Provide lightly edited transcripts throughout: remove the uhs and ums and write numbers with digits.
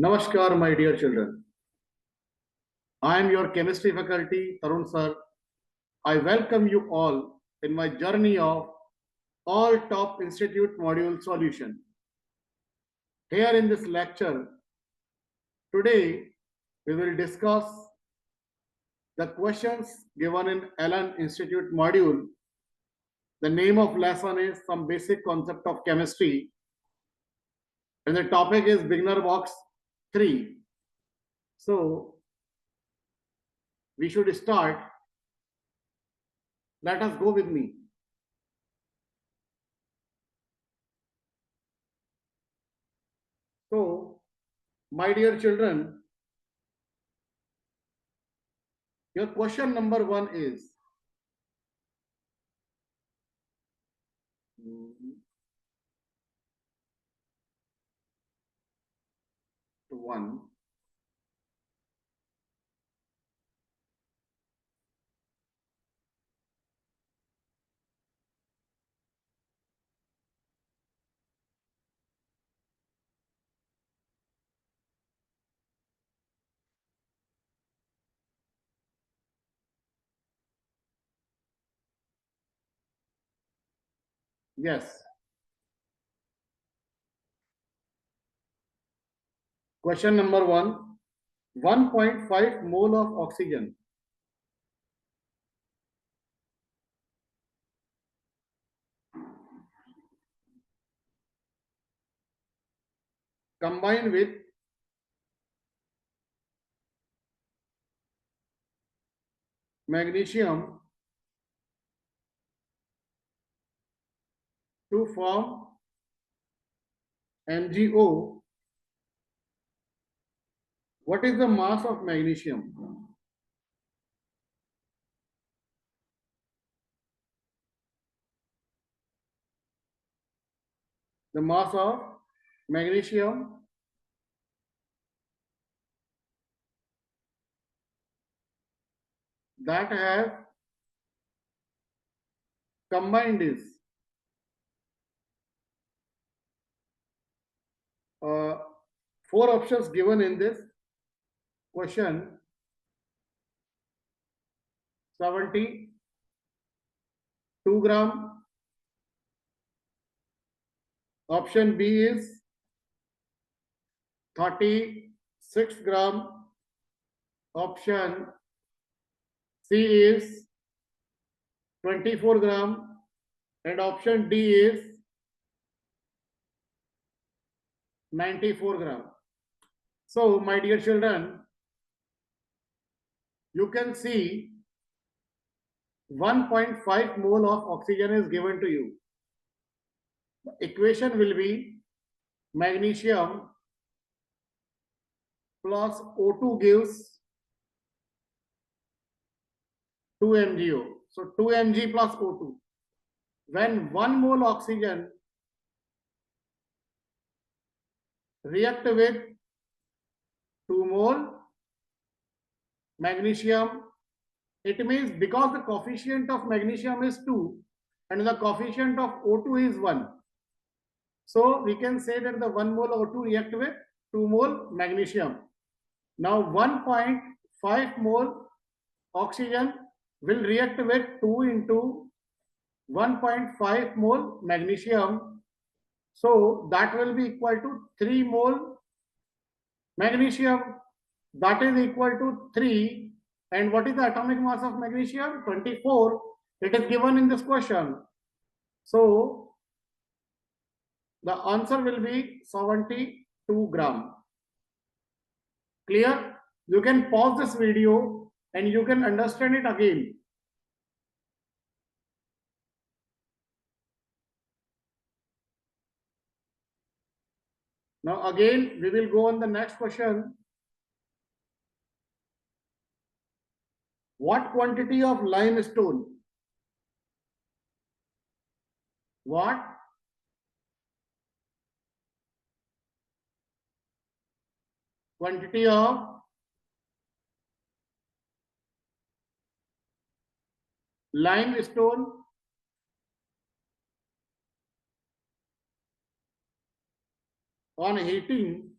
Namaskar, my dear children. I am your chemistry faculty, Tarun sir. I welcome you all in my journey of all top institute module solution. Here in this lecture, today we will discuss the questions given in Allen Institute module. The name of lesson is some basic concept of chemistry, and the topic is beginner box 3. So we should start. Let us go with me. So, my dear children, your question number 1 is one. Yes. Question number 1. 1.5 mole of oxygen combined with magnesium to form MgO. What is the mass of magnesium? The mass of magnesium that have combined is four options given in this question: 72 gram. Option B is 36 gram. Option C is 24 gram, and option D is 94 gram. So, my dear children, you can see 1.5 mole of oxygen is given to you. The equation will be magnesium plus O2 gives 2 MgO. So 2 Mg plus O2. When 1 mole oxygen react with 2 mole magnesium, it means because the coefficient of magnesium is 2 and the coefficient of O2 is 1. So we can say that the 1 mole O2 react with 2 mole magnesium. Now 1.5 mole oxygen will react with 2 into 1.5 mole magnesium. So that will be equal to 3 mole magnesium. That is equal to 3. And what is the atomic mass of magnesium? 24. It is given in this question. So the answer will be 72 gram. Clear? You can pause this video and you can understand it again. Now again, we will go on the next question. What quantity of limestone? What quantity of limestone on heating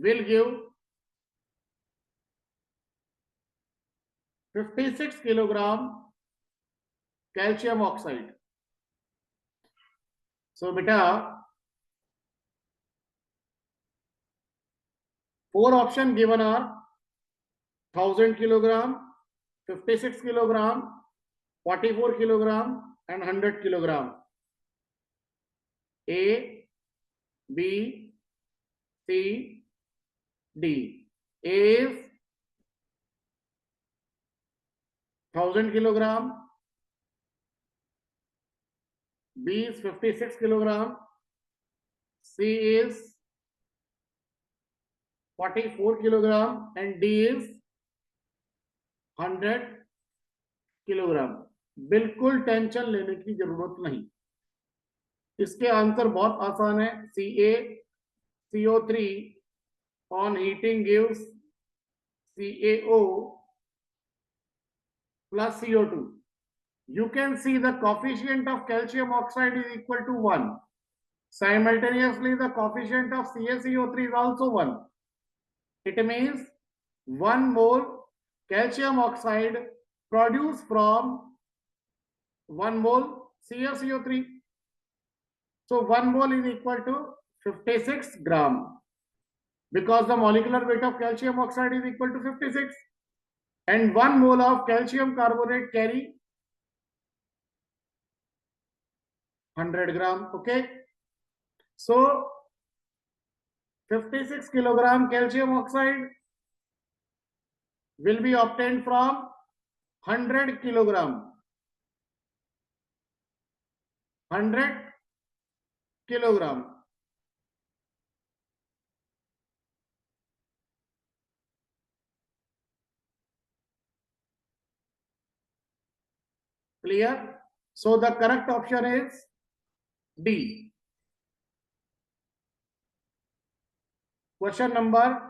will give 56 kilogram calcium oxide. So beta, 4 option given are 1000 kilogram, 56 kilogram, 44 kilogram and 100 kilogram. A, B, C, D. A is 1000 kilogram, B is 56 kilogram, C is 44 kilogram and D is 100 kilogram. बिल्कुल tension लेने की जरूरत नहीं. इसके answer बहुत आसान है. CaCO3 on heating gives CaO plus CO2. You can see the coefficient of calcium oxide is equal to 1. Simultaneously, the coefficient of CaCO3 is also 1. It means 1 mole calcium oxide produced from 1 mole CaCO3. So 1 mole is equal to 56 gram because the molecular weight of calcium oxide is equal to 56 and 1 mole of calcium carbonate carry 100 gram. Okay. So 56 kilogram calcium oxide will be obtained from 100 kilogram. 100 kilogram. Clear? So the correct option is D. Question number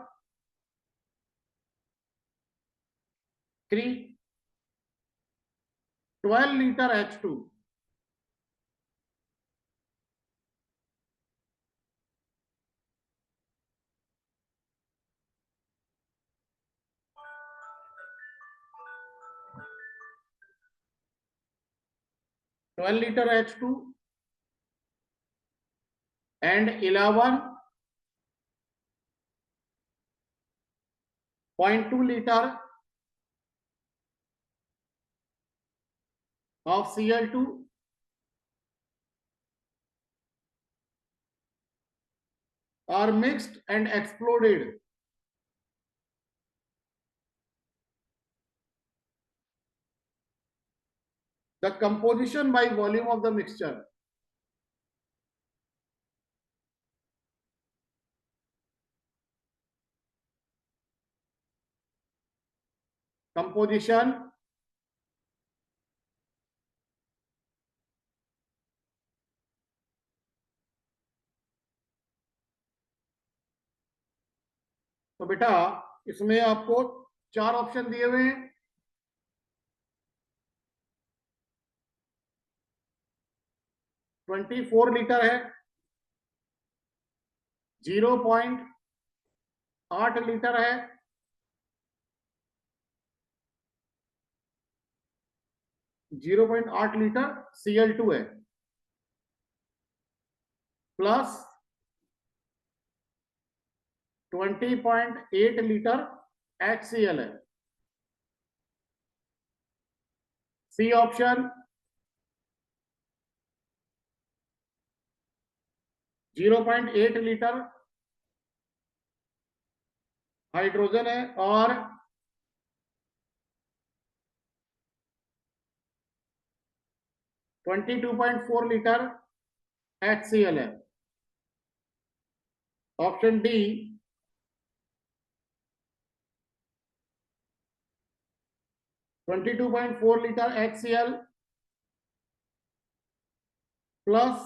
3. 12 liter H2. Liter H2 and 11.2 liter of Cl2 are mixed and exploded. The composition by volume of the mixture. Composition तो बेटा इसमें आपको 4 option दिए हुए हैं. 24 litre है, 0.8 litre है, 0.8 litre Cl2 है, प्लस 20.8 लीटर HCl है. सी ऑप्शन 0.8 लीटर हाइड्रोजन है और 22.4 लीटर HCl है. Option D 22.4 litre HCl plus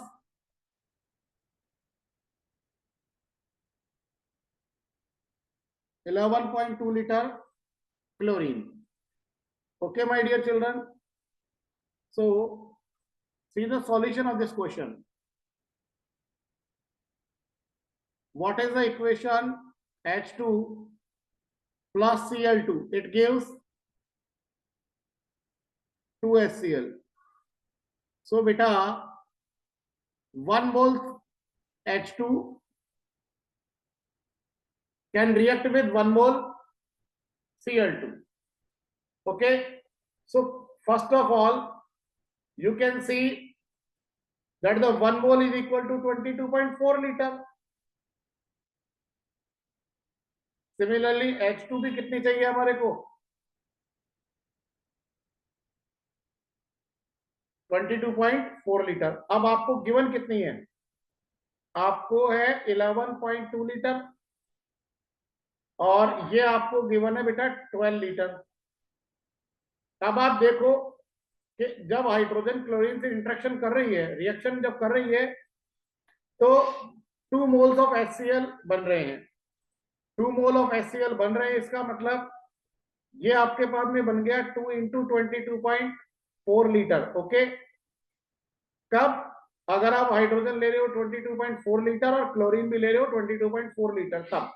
11.2 liter chlorine. Okay, my dear children. So, see the solution of this question. What is the equation H2 plus Cl2, it gives 2HCl. So beta 1 mole H2 can react with 1 mole Cl2. Okay, so first of all you can see that the 1 mole is equal to 22.4 liter. Similarly H2 भी कितनी चाहिए हमारे को, 22.4 litre. अब आपको given कितनी है, आपको है 11.2 लीटर और ये आपको गिवन है बेटा 12 लीटर. अब आप देखो कि जब हाइड्रोजन क्लोरीन से इंटरेक्शन कर रही है, रिएक्शन जब कर रही है, तो 2 मोल्स ऑफ HCl बन रहे हैं. 2 मोल ऑफ HCl बन रहे हैं, इसका मतलब ये आपके पास में बन गया 2 इंटू 22.4 लीटर. ओके, कब, अगर आप हाइड्रोजन ले रहे हो 22.4 लीटर और क्लोरीन भी ले रहे हो 22.4 लीटर, तब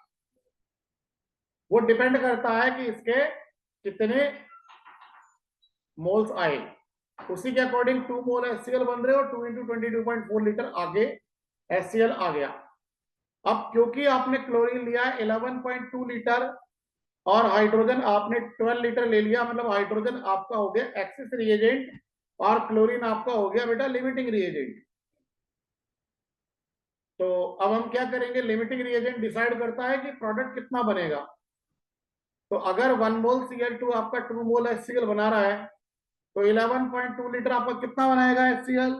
वो डिपेंड करता है कि इसके कितने मोल्स आए. उसी के अकॉर्डिंग 2 मोल HCl बन रहे हो, 2 इंटू 22.4 लीटर आगे HCl आ गया. अब क्योंकि आपने क्लोरीन लिया 11.2 लीटर और हाइड्रोजन आपने 12 लीटर ले लिया, मतलब हाइड्रोजन आपका हो गया एक्सिस रिएजेंट और क्लोरीन आपका हो गया बेटा लिमिटिंग रिएजेंट. तो अब हम क्या करेंगे, लिमिटिंग रिएजेंट डिसाइड करता है कि प्रोडक्ट कितना बनेगा. तो अगर 1 मोल Cl2 आपका 2 मोल HCl बना रहा है, तो 11.2 लीटर आपका कितना बनाएगा HCl,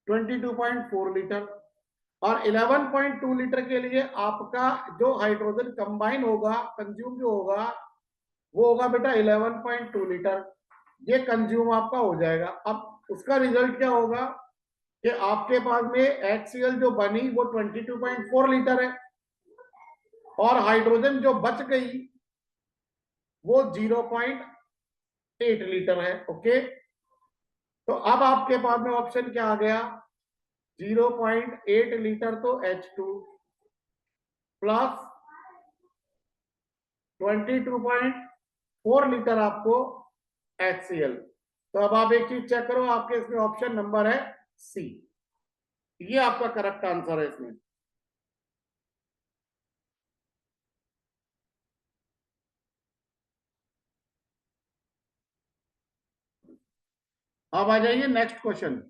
22.4 लीटर. और 11.2 लीटर के लिए आपका जो हाइड्रोजन कंबाइन होगा, कंज्यूम जो होगा, वो होगा बेटा 11.2 लीटर. ये कंज्यूम आपका हो जाएगा. अब उसका रिजल्ट क्या होगा कि आपके पास में HCl जो बनी वो 22.4 लीटर है और हाइड्रोजन जो बच गई वो 0.8 लीटर है. ओके, तो अब आपके पास में ऑप्शन क्या आ गया, 0.8 लीटर तो H2 प्लस 22.4 लीटर आपको HCl. तो अब आप एक चीज चेक करो, आपके इसमें ऑप्शन नंबर है सी, ये आपका करेक्ट आंसर है इसमें. अब आ जाइए नेक्स्ट क्वेश्चन.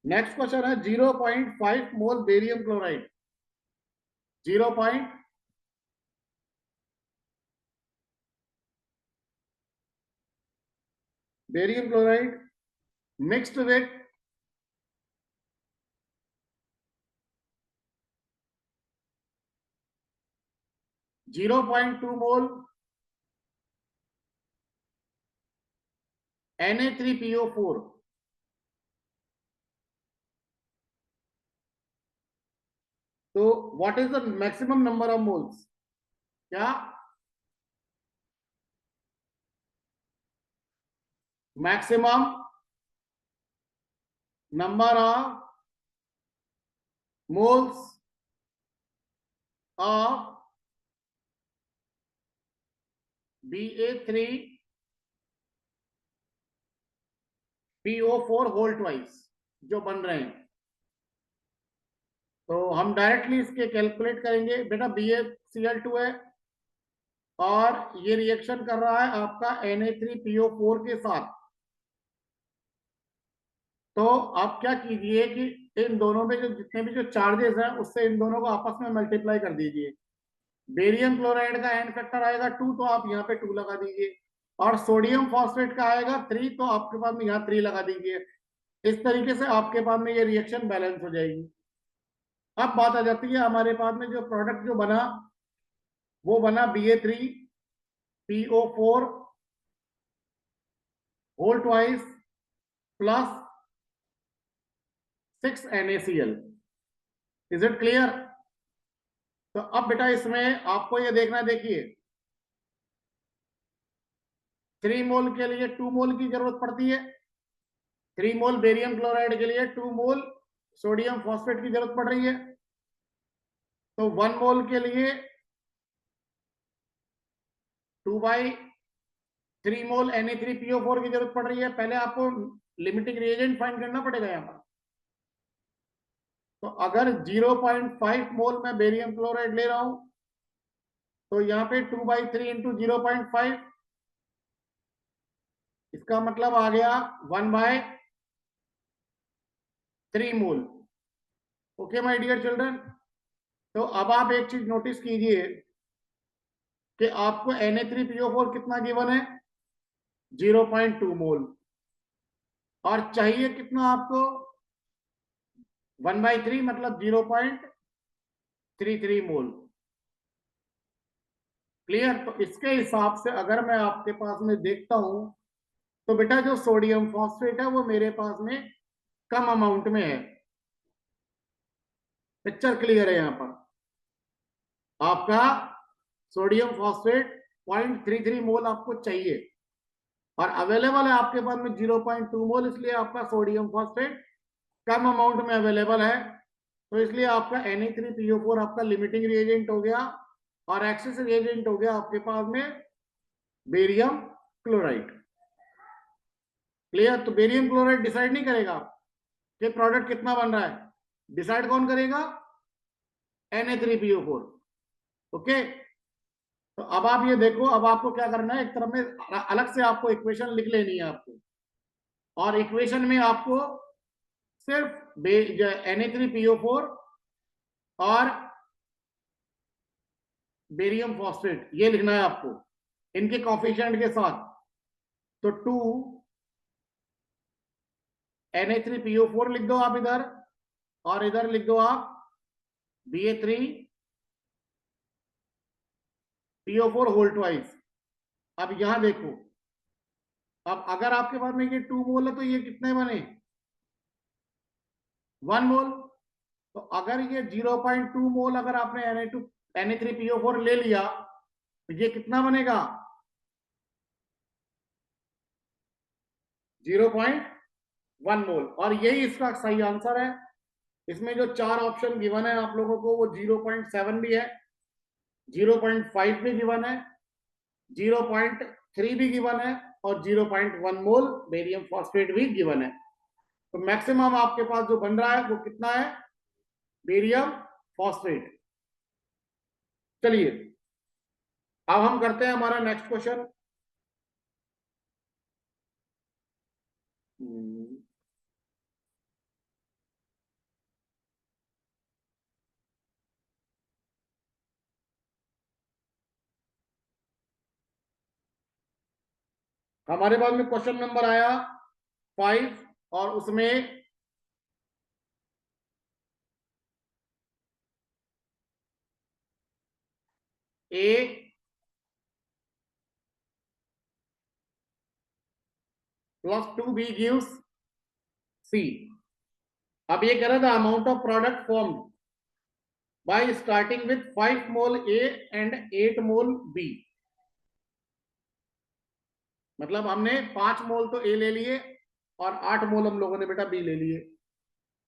नेक्स्ट क्वेश्चन है 0.5 mole barium chloride. 0. Barium chloride mixed with 0.2 mole Na3PO4. तो what is the maximum number of moles, क्या maximum number of moles of Ba3PO4 whole twice जो बन रहे हैं. तो हम डायरेक्टली इसके कैलकुलेट करेंगे बेटा. BaCl2 है और ये रिएक्शन कर रहा है आपका Na3PO4 के साथ. तो आप क्या कीजिए कि इन दोनों में जो जितने भी जो चार्जेस हैं उससे इन दोनों को आपस में मल्टीप्लाई कर दीजिए. बेरियम क्लोराइड का एन फैक्टर आएगा 2, तो आप यहाँ पे 2 लगा दीजिए. और सोडियम फॉस्फेट का आएगा 3, तो आपके पास में यहाँ 3 लगा दीजिए. इस तरीके से आपके पास में ये रिएक्शन बैलेंस हो जाएगी. अब बात आ जाती है हमारे पास में जो प्रोडक्ट जो बना वो बना Ba3PO4 whole twice plus 6 NaCl. Is it clear? तो अब बेटा इसमें आपको ये देखना, देखिए 3 मोल के लिए 2 मोल की जरूरत पड़ती है. 3 मोल बेरियम क्लोराइड के लिए 2 मोल सोडियम फॉस्फेट की जरूरत पड़ रही है. तो 1 मोल के लिए 2/3 मोल Na3PO4 की जरूरत पड़ रही है। पहले आपको लिमिटिंग रिएजेंट फाइंड करना पड़ेगा यहाँ पर। तो अगर 0.5 मोल मैं बेरियम क्लोराइड ले रहा हूं तो यहाँ पे 2/3 इंटू 0.5, इसका मतलब आ गया 1/3 मोल। ओके माय डियर चिल्ड्रन, तो अब आप एक चीज नोटिस कीजिए कि आपको Na3PO4 कितना गिवन है, 0.2 मोल, और चाहिए कितना आपको, 1/3 मतलब 0.33 मोल। क्लियर? तो इसके हिसाब से अगर मैं आपके पास में देखता हूं तो बेटा जो सोडियम फॉस्फेट है वो मेरे पास में कम अमाउंट में है। पिक्चर क्लियर है? यहां पर आपका सोडियम फॉस्फेट 0.33 मोल आपको चाहिए और अवेलेबल है आपके पास में 0.2 मोल, इसलिए आपका सोडियम फॉस्फेट कम अमाउंट में अवेलेबल है। तो इसलिए आपका Na3PO4 आपका लिमिटिंग रिएजेंट हो गया और एक्सेस रिएजेंट हो गया आपके पास में बेरियम क्लोराइड। क्लियर? तो बेरियम क्लोराइड डिसाइड नहीं करेगा कि प्रोडक्ट कितना बन रहा है, डिसाइड कौन करेगा? Na3PO4। ओके, तो अब आप ये देखो, अब आपको क्या करना है, एक तरफ में अलग से आपको इक्वेशन लिख लेनी है आपको, और इक्वेशन में आपको सिर्फ Na3PO4 और बेरियम फॉस्फेट ये लिखना है आपको इनके कॉफिशिएंट के साथ। तो 2 Na3PO4 लिख दो आप इधर, और इधर लिख दो आप Ba3PO4 होल ट्वाइस। अब यहां देखो, अब अगर आपके पास में ये 2 मोल है तो ये कितने बने, 1 मोल। तो अगर ये 0.2 मोल अगर आपने Na3PO4 ले लिया तो ये कितना बनेगा, 0.1 मोल, और यही इसका सही आंसर है। इसमें जो 4 ऑप्शन गिवन है आप लोगों को वो 0.7 भी है, 0.5 भी गिवन है, 0.3 भी गिवन है, और 0.1 मोल बेरियम फॉस्फेट भी गिवन है। तो मैक्सिमम आपके पास जो बन रहा है वो कितना है, बेरियम फॉस्फेट। चलिए अब हम करते हैं हमारा नेक्स्ट क्वेश्चन। हमारे पास में क्वेश्चन नंबर आया 5 और उसमें A plus 2B gives C। अब ये कह रहा था amount of product formed by starting with 5 mole A and 8 mole B। मतलब हमने 5 मोल तो A ले लिए और 8 मोल हम लोगों ने बेटा B ले लिए,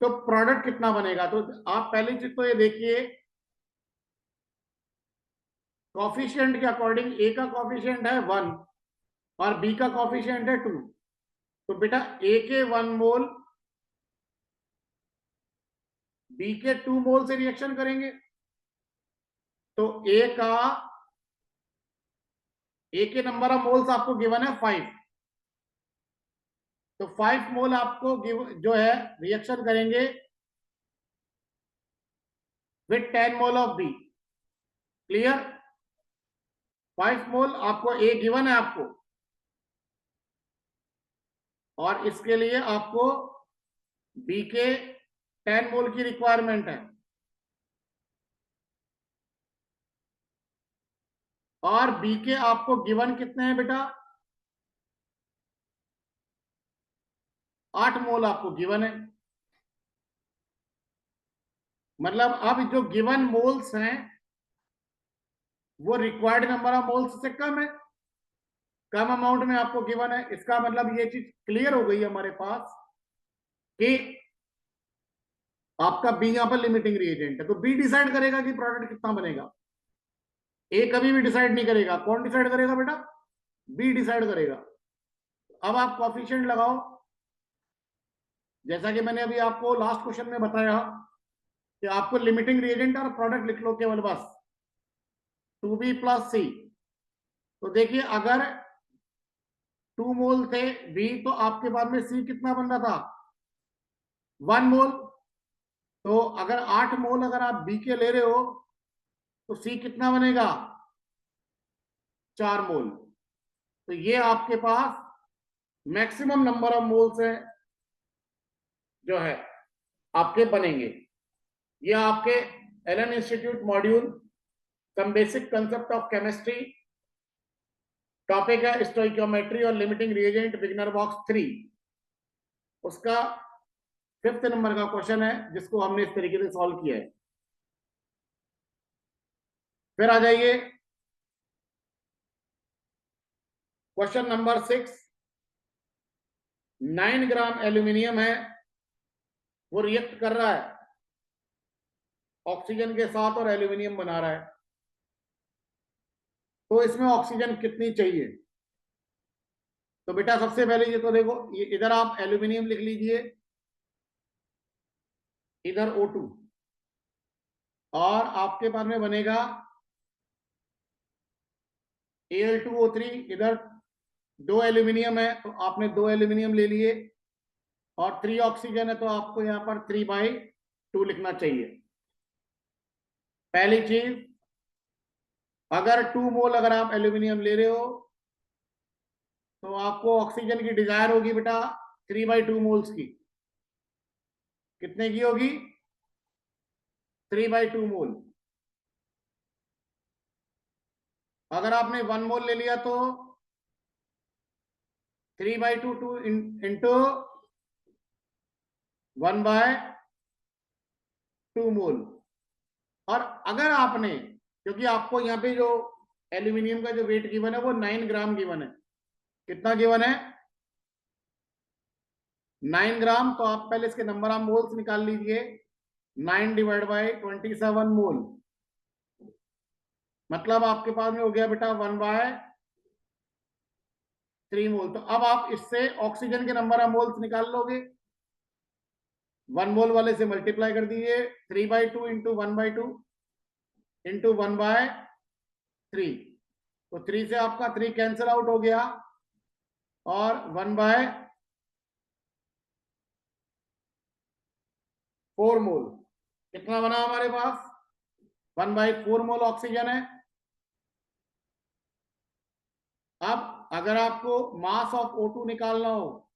तो प्रोडक्ट कितना बनेगा। तो आप पहली चीज तो ये देखिए, कॉफिशिएंट के अकॉर्डिंग A का कॉफिशिएंट है 1 और B का कॉफिशिएंट है 2। तो बेटा A के 1 मोल B के 2 मोल से रिएक्शन करेंगे, तो A के नंबर ऑफ मोल्स आपको गिवन है 5, तो 5 मोल आपको जो है रिएक्शन करेंगे with 10 mole of B। Clear? 5 मोल आपको A गिवन है आपको, और इसके लिए आपको B के 10 मोल की रिक्वायरमेंट है, और B के आपको गिवन कितने हैं बेटा, 8 मोल आपको गिवन है। मतलब अब जो गिवन मोल्स हैं वो रिक्वायर्ड नंबर ऑफ मोल्स से कम है, कम अमाउंट में आपको गिवन है। इसका मतलब ये चीज क्लियर हो गई हमारे पास कि आपका बी यहां पर लिमिटिंग रिएजेंट है, तो बी डिसाइड करेगा कि प्रोडक्ट कितना बनेगा। ए कभी भी डिसाइड नहीं करेगा। कौन डिसाइड करेगा बेटा? बी डिसाइड करेगा। अब आप कॉफिशिएंट लगाओ, जैसा कि मैंने अभी आपको लास्ट क्वेश्चन में बताया कि आपको लिमिटिंग रिएजेंट और प्रोडक्ट लिख लो केवल बस, 2b प्लस सी। तो देखिए अगर 2 मोल थे बी, तो आपके बाद में सी कितना बन रहा था? 1 मोल। तो अगर 8 मोल अगर आप बी के ले रहे हो तो सी कितना बनेगा? 4 मोल। तो ये आपके पास मैक्सिमम नंबर ऑफ मोल्स है जो है आपके बनेंगे। ये आपके Allen institute module some basic concept of chemistry, topic है स्टोइकियोमेट्री और लिमिटिंग रिएजेंट, बिगिनर बॉक्स 3, उसका 5th नंबर का क्वेश्चन है जिसको हमने इस तरीके से सॉल्व किया है। फिर आ जाइए क्वेश्चन नंबर 6। 9 ग्राम एल्यूमिनियम है, वो रिएक्ट कर रहा है ऑक्सीजन के साथ और एल्यूमिनियम बना रहा है। तो इसमें ऑक्सीजन कितनी चाहिए? तो बेटा सबसे पहले ये तो देखो, ये इधर आप एल्यूमिनियम लिख लीजिए, इधर O2, और आपके पास में बनेगा Al2O3। इधर 2 एल्यूमिनियम है तो आपने 2 एल्यूमिनियम ले लिए, और 3 ऑक्सीजन है तो आपको यहां पर 3/2 लिखना चाहिए। पहली चीज, अगर 2 मोल अगर आप एल्यूमिनियम ले रहे हो तो आपको ऑक्सीजन की डिजायर होगी बेटा 3/2 मोल्स की। कितने की होगी? 3/2 मोल। अगर आपने 1 मोल ले लिया तो 3/2 इंटू 1/2 मोल। और अगर आपने, क्योंकि आपको यहाँ पे जो एल्यूमिनियम का जो वेट गिवन है वो 9 ग्राम गिवन है। कितना गिवन है? 9 ग्राम। तो आप पहले इसके नंबर ऑफ मोल्स निकाल लीजिए। 9 डिवाइड बाई 27 मोल, मतलब आपके पास में हो गया बेटा 1/3 मोल। तो अब आप इससे ऑक्सीजन के नंबर ऑफ मोल्स निकाल लोगे। 1 मोल वाले से मल्टीप्लाई कर दीजिए, 3/2 इंटू 1/2 इंटू 1/3। तो 3 से आपका 3 कैंसिल आउट हो गया, और 1/4 मोल कितना बना हमारे पास? 1/4 मोल ऑक्सीजन है। अब अगर आपको मास ऑफ O2 निकालना हो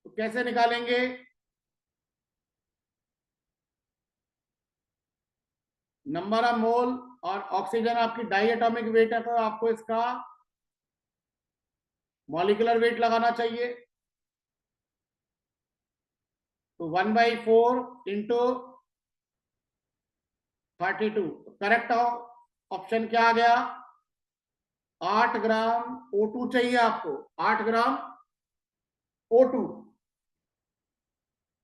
तो कैसे निकालेंगे? नंबर ऑफ मोल और ऑक्सीजन आपकी डाई एटॉमिक वेट है, तो आपको इसका मॉलिक्यूलर वेट लगाना चाहिए। तो 1/4 इंटू 32, करेक्ट ऑप्शन क्या आ गया? 8 ग्राम O2 चाहिए आपको, 8 ग्राम O2,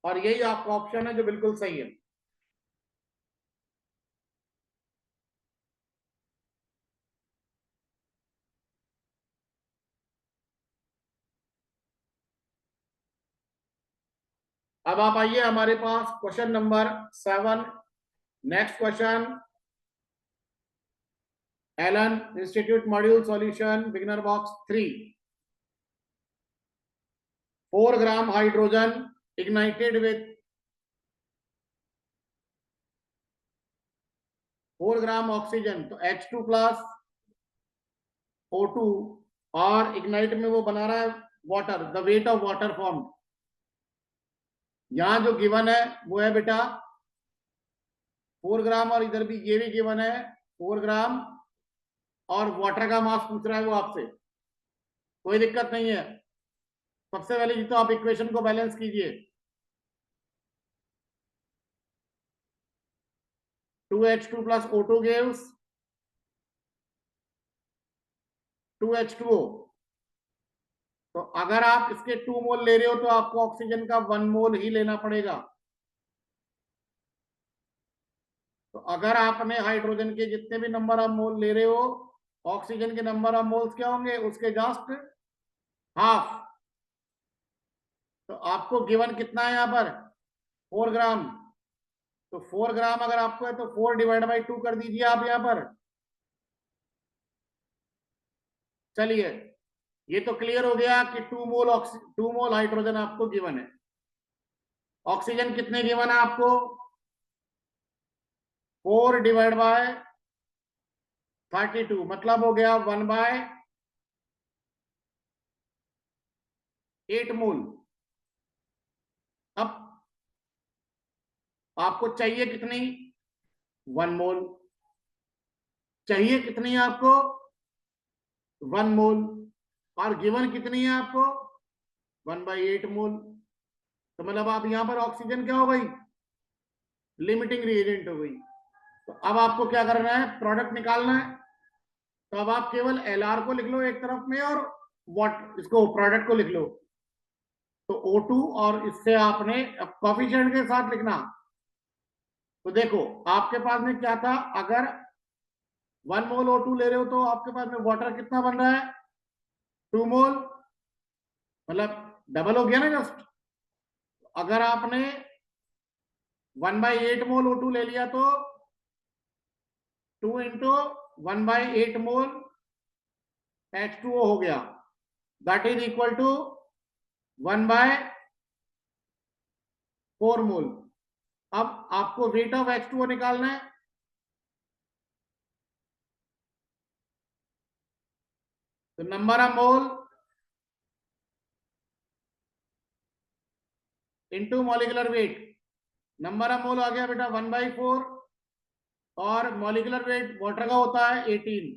और यही आपका ऑप्शन है जो बिल्कुल सही है। अब आप आइए हमारे पास question number 7। Next question, Allen institute module solution, beginner box 3। 4 gram hydrogen ignited with 4 gram oxygen, तो H2 प्लस O2, और इग्नाइट में वो बना रहा है water, the weight of water form. यहां जो गिवन है वो है बेटा 4 ग्राम, और इधर भी ये भी गिवन है 4 ग्राम, और वाटर का मास पूछ रहा है वो आपसे। कोई दिक्कत नहीं है। सबसे पहले तो आप इक्वेशन को बैलेंस कीजिए। 2H2 plus O2 gives 2H2O, तो अगर आप इसके 2 मोल ले रहे हो तो आपको ऑक्सीजन का 1 मोल ही लेना पड़ेगा। तो अगर आपने हाइड्रोजन के जितने भी नंबर ऑफ मोल ले रहे हो, ऑक्सीजन के नंबर ऑफ मोल्स क्या होंगे, उसके जस्ट हाफ। तो आपको गिवन कितना है यहाँ पर, 4 ग्राम। तो 4 ग्राम अगर आपको है तो 4/2 कर दीजिए आप यहाँ पर। चलिए, ये तो क्लियर हो गया कि 2 मोल हाइड्रोजन आपको गिवन है। ऑक्सीजन कितने गिवन है आपको, 4/32, मतलब हो गया 1/8 मोल। अब आपको चाहिए कितनी, 1 मोल। चाहिए कितनी है आपको, 1 मोल। और गिवन कितनी है आपको, 1/8 मोल। तो मतलब आप यहां पर ऑक्सीजन क्या हो गई, लिमिटिंग रिएजेंट हो गई। तो अब आपको क्या करना है, प्रोडक्ट निकालना है। तो अब आप केवल एलआर को लिख लो एक तरफ में, और वॉट इसको प्रोडक्ट को लिख लो। तो O2 और इससे आपने कॉफिशिएंट के साथ लिखना। तो देखो आपके पास में क्या था, अगर 1 मोल O2 ले रहे हो तो आपके पास में वाटर कितना बन रहा है, 2 मोल, मतलब डबल हो गया ना जस्ट। अगर आपने 1/8 मोल O2 ले लिया तो 2 इंटू 1/8 मोल H2O हो गया, that is equal to 1/4 mole. अब आपको वेट ऑफ H2O निकालना है। तो number of mole into molecular weight. Number of mole आ गया बेटा 1/4, और मॉलिकुलर वेट वाटर का होता है 18।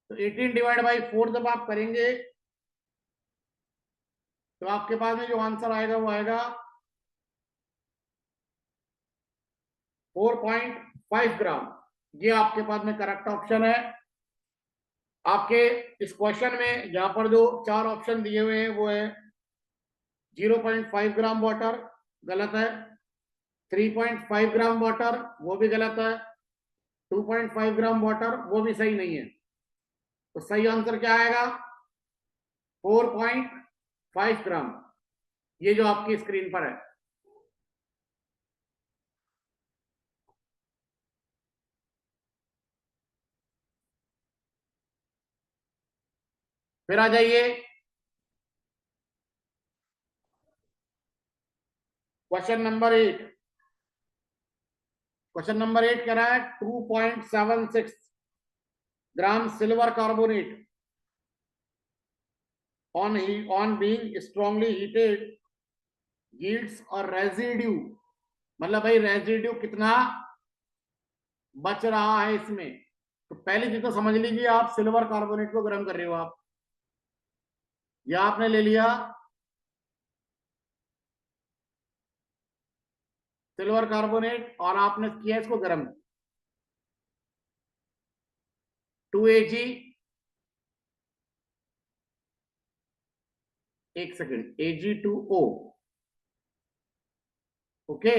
तो 18/4 जब आप करेंगे तो आपके पास में जो आंसर आएगा वो आएगा 4.5 ग्राम। ये आपके पास में करेक्ट ऑप्शन है। आपके इस क्वेश्चन में जहां पर जो 4 ऑप्शन दिए हुए हैं वो है 0.5 ग्राम वाटर, गलत है। 3.5 ग्राम वाटर, वो भी गलत है। 2.5 ग्राम वाटर, वो भी सही नहीं है। तो सही आंसर क्या आएगा, 4.5 ग्राम, ये जो आपकी स्क्रीन पर है। फिर आ जाइए क्वेश्चन नंबर 8। क्वेश्चन नंबर 8 कह रहा है 2.76 gram silver carbonate on being strongly heated yields और रेजिड्यू, मतलब भाई रेजिड्यू कितना बच रहा है इसमें। तो पहली चीज तो समझ लीजिए, आप सिल्वर कार्बोनेट को गर्म कर रहे हो आप, या आपने ले लिया सिल्वर कार्बोनेट और आपने किया इसको गर्म, 2 Ag, एक second, Ag2O, okay,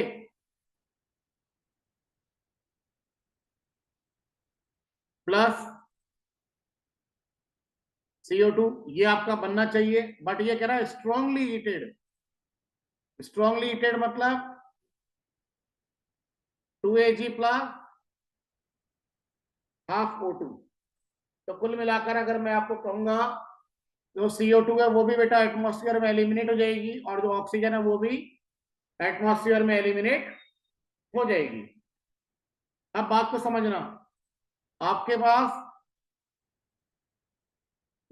plus CO2, ये आपका बनना चाहिए। बट ये कह रहा है स्ट्रांगली हीटेड। स्ट्रांगली हीटेड मतलब 2 Ag प्लस हाफ O2। तो कुल मिलाकर अगर मैं आपको कहूंगा, जो CO2 है वो भी बेटा एटमॉस्फेयर में एलिमिनेट हो जाएगी, और जो ऑक्सीजन है वो भी एटमॉस्फेयर में एलिमिनेट हो जाएगी। अब बात को समझना, आपके पास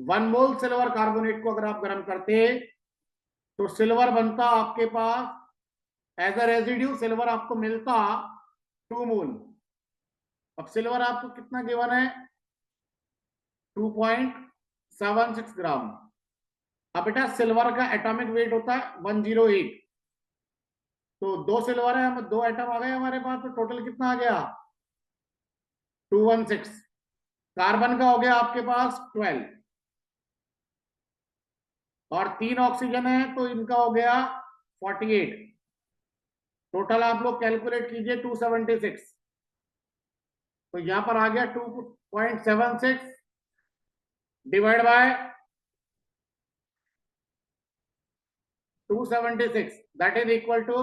1 मोल सिल्वर कार्बोनेट को अगर आप गर्म करते तो सिल्वर बनता आपके पास एज अ रेजिड्यू, सिल्वर आपको मिलता 2 मोल। अब सिल्वर आपको कितना गिवन है, 2.76 ग्राम। अब बेटा सिल्वर का एटॉमिक वेट होता है 108। तो 2 सिल्वर है, हम 2 एटम आ गए हमारे पास, तो टोटल कितना आ गया, 216। कार्बन का हो गया आपके पास 12। और 3 ऑक्सीजन है तो इनका हो गया 48। टोटल आप लोग कैलकुलेट कीजिए 276। तो यहां पर आ गया 2.76 divide by 276, that is equal to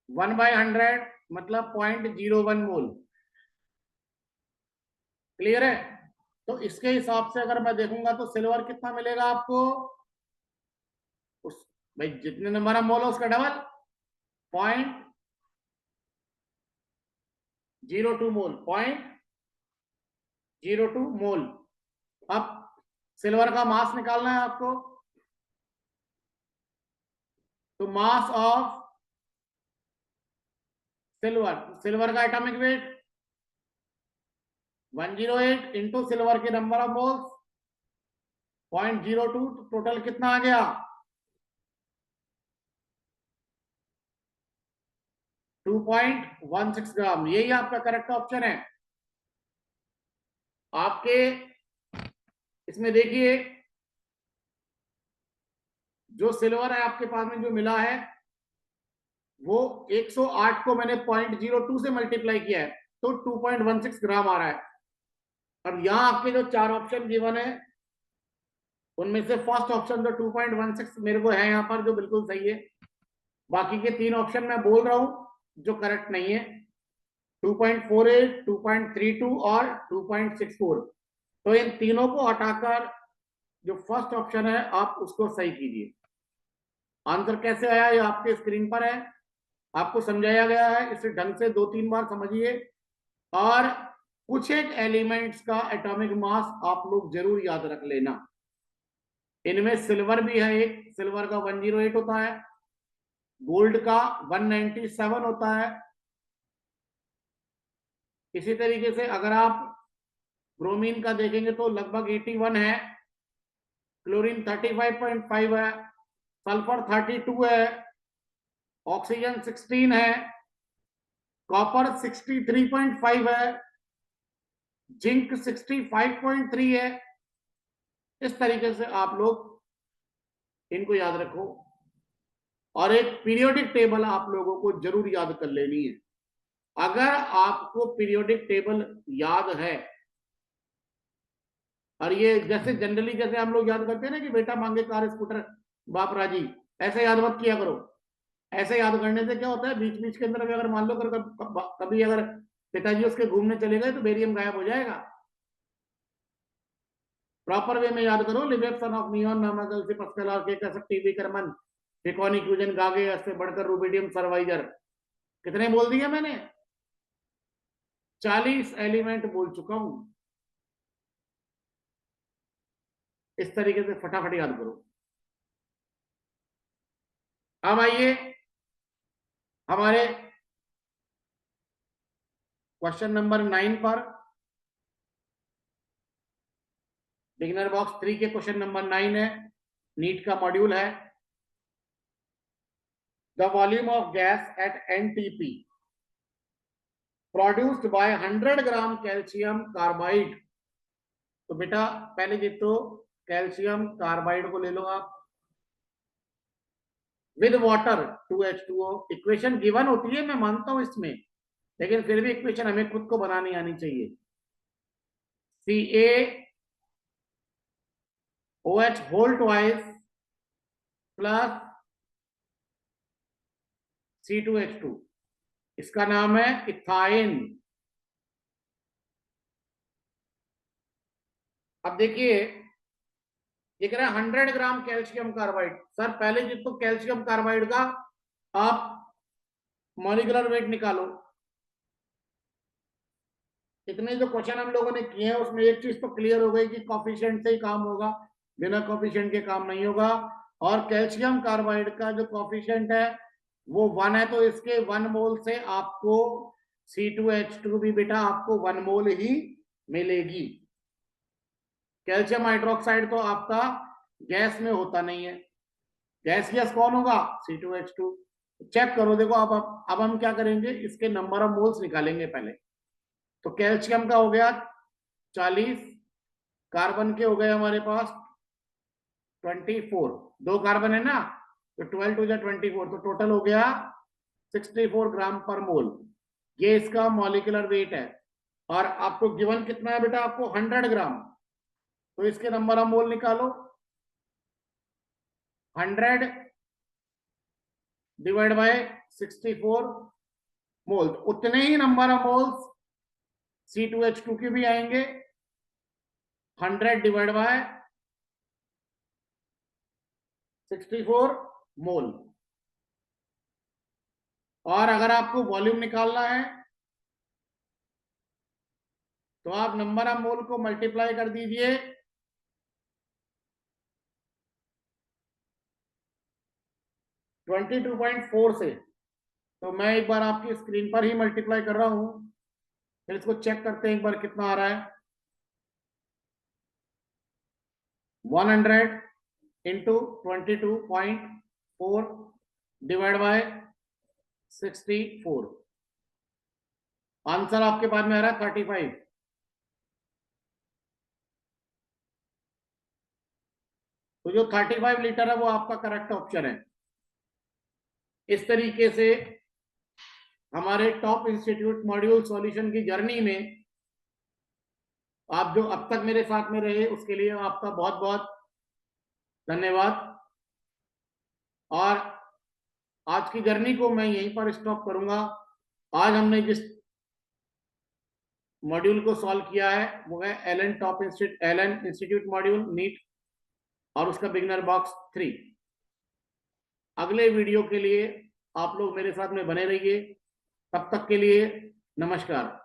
1/100, मतलब 0.01 मोल। क्लियर है? तो इसके हिसाब से अगर मैं देखूंगा तो सिल्वर कितना मिलेगा आपको, उस भाई जितने नंबर ऑफ मोल है उसका डबल, 0.02 मोल, 0.02 मोल। अब सिल्वर का मास निकालना है आपको, तो मास ऑफ सिल्वर का एटॉमिक वेट 108 इंटू सिल्वर के नंबर ऑफ मोल्स 0.02, तो टोटल कितना आ गया 2.16 ग्राम। यही आपका करेक्ट ऑप्शन है। आपके इसमें देखिए जो सिल्वर है आपके पास में जो मिला है वो 108 को मैंने 0.02 से मल्टीप्लाई किया है तो 2.16 ग्राम आ रहा है। अब यहां आपके जो 4 ऑप्शन गिवन है उनमें से फर्स्ट ऑप्शन तो 2.16 मेरे को है यहाँ पर जो बिल्कुल सही है। बाकी के 3 ऑप्शन मैं बोल रहा हूं जो करेक्ट नहीं है, 2.48, 2.32 और 2.64। तो इन तीनों को हटाकर जो फर्स्ट ऑप्शन है आप उसको सही कीजिए। आंसर कैसे आया ये आपके स्क्रीन पर है, आपको समझाया गया है, इसे ढंग से 2-3 बार समझिए। और कुछ एक एलिमेंट्स का एटॉमिक मास आप लोग जरूर याद रख लेना। इनमें सिल्वर भी है, एक सिल्वर का 108 होता है, गोल्ड का 197 होता है। इसी तरीके से अगर आप ब्रोमीन का देखेंगे तो लगभग 81 है, क्लोरीन 35.5 है, सल्फर 32 है, ऑक्सीजन 16 है, कॉपर 63.5 है, जिंक 65.3 है। इस तरीके से आप लोग इनको याद रखो और एक पीरियोडिक टेबल आप लोगों को जरूर याद कर लेनी है। अगर आपको पीरियोडिक टेबल याद है, और ये जैसे जनरली जैसे हम लोग याद करते हैं ना कि बेटा मांगे कार स्कूटर बाप राजी, ऐसे याद मत किया करो। ऐसे याद करने से क्या होता है, बीच बीच के अंदर अगर मान लो कभी अगर पिताजी उसके घूमने चले गए तो बेरियम गायब हो जाएगा। प्रॉपर वे में याद करो। लिबेप्सन ऑफ नियॉन नामक से पस्कल और के कसक टीवी करमन फिकोनी क्यूजन गागे से बढ़कर रूबिडियम सर्वाइजर। कितने बोल दिए मैंने? 40 एलिमेंट बोल चुका हूं। इस तरीके से फटाफट याद करो। अब आइए हमारे क्वेश्चन नंबर 9 पर। बिगिनर बॉक्स 3 के क्वेश्चन नंबर 9 है, नीट का मॉड्यूल है। The volume of gas at NTP produced by 100 gram calcium carbide. तो बेटा पहले जी तो कैल्शियम कार्बाइड को ले लो आप with water 2H2O। Equation given होती है, मैं मानता हूं इसमें, लेकिन फिर भी इक्वेशन हमें खुद को बनानी आनी चाहिए। CaOH whole twice plus C2H2, इसका नाम है इथाइन। अब देखिए ये कह रहा है 100 ग्राम कैल्शियम कार्बाइड। सर पहले जी तो कैल्शियम कार्बाइड का आप मॉलिक्यूलर वेट निकालो। इतने जो क्वेश्चन हम लोगों ने किए हैं उसमें एक चीज तो क्लियर हो गई कि कॉफिशिएंट से ही काम होगा, बिना कॉफिशिएंट के काम नहीं होगा। और कैल्शियम कार्बाइड का जो कॉफिशिएंट है वो 1 है, तो इसके 1 मोल से आपको C2H2 भी बेटा आपको 1 मोल ही मिलेगी। कैल्शियम हाइड्रोक्साइड तो आपका गैस में होता नहीं है। गैस कौन होगा? C2H2। चेक करो, देखो अब हम क्या करेंगे, इसके नंबर ऑफ मोल्स निकालेंगे पहले। तो कैल्शियम का हो गया 40, कार्बन के हो गए हमारे पास 24, 2 कार्बन है ना, तो 12 टू 24, तो टोटल हो गया 64 ग्राम पर मोल। ये इसका मॉलिक्यूलर वेट है। और आपको गिवन कितना है बेटा, आपको 100 ग्राम, तो इसके नंबर ऑफ मोल निकालो, 100 डिवाइड बाय 64 मोल, उतने ही नंबर ऑफ मोल्स C2H2 के भी आएंगे, 100 डिवाइड बाय 64 मोल। और अगर आपको वॉल्यूम निकालना है तो आप नंबर ऑफ मोल को मल्टीप्लाई कर दीजिए 22.4 से। तो मैं एक बार आपकी स्क्रीन पर ही मल्टीप्लाई कर रहा हूं, फिर इसको चेक करते हैं एक बार कितना आ रहा है। 100 इंटू 22.4 डिवाइड बाय 64, आंसर आपके पास में आ रहा है 35। तो जो 35 लीटर है वो आपका करेक्ट ऑप्शन है। इस तरीके से हमारे टॉप इंस्टीट्यूट मॉड्यूल सॉल्यूशन की जर्नी में आप जो अब तक मेरे साथ में रहे उसके लिए आपका बहुत बहुत धन्यवाद। और आज की जर्नी को मैं यहीं पर स्टॉप करूंगा। आज हमने जिस मॉड्यूल को सॉल्व किया है वो है एलन इंस्टीट्यूट मॉड्यूल नीट और उसका बिगिनर बॉक्स 3। अगले वीडियो के लिए आप लोग मेरे साथ में बने रहिए। तब तक के लिए नमस्कार।